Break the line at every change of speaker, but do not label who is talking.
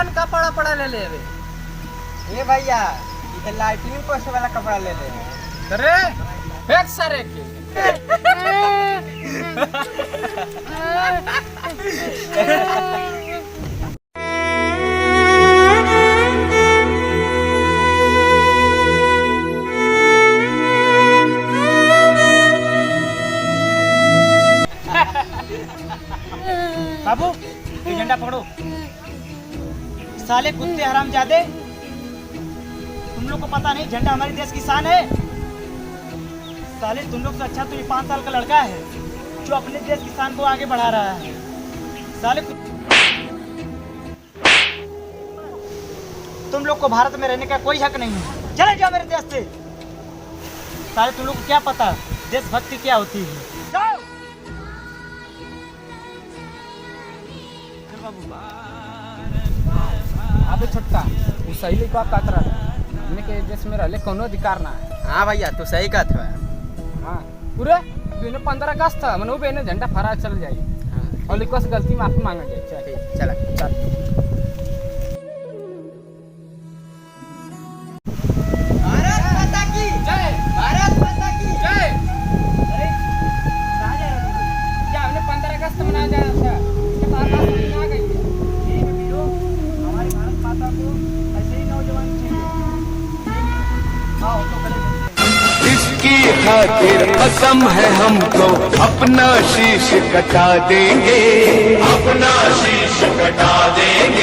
कौन कपड़ा पड़ा ले ले रे?
ए भैया ये लाइटिंग पोस्ट वाला कपड़ा ले ले।
अरे फेंक सारे के।
बाबू ये झंडा पकड़ो। साले कुत्ते हरामजादे, तुम लोग को पता नहीं झंडा हमारे देश की शान है। साले तुम लोग से अच्छा तो ये 5 साल का लड़का है जो अपने देश की शान को आगे बढ़ा रहा है। साले तुम लोग को भारत में रहने का कोई हक नहीं है, चले जाओ मेरे देश से। साले तुम लोग को क्या पता देशभक्ति क्या होती है। जाओ।
अबे छोटका तू सही लिखवा कातरा हमने के देश में रहले कोनो अधिकार ना है।
हाँ भैया तू सही कहत है।
हाँ पूरे बिना 15 अगस्त था मनो बेने झंडा फहरा चल जाई। हाँ और लिखवा से गलती माफी मांग जाए।
चल
चल
भारत माता की
जय।
भारत माता की
जय।
अरे कहाँ जा रहे हो?
क्या हमने 15 अगस्त मनाया जा रहा था इसके बाद बात आ गई है।
ठीक है वीरों, हमारी भारत माता को ऐसे ही नौजवान चाहिए। आओ तो गले मिलते हैं।
इसकी खातिर कसम है हमको अपना शीश कटा देंगे, अपना शीश कटा देंगे।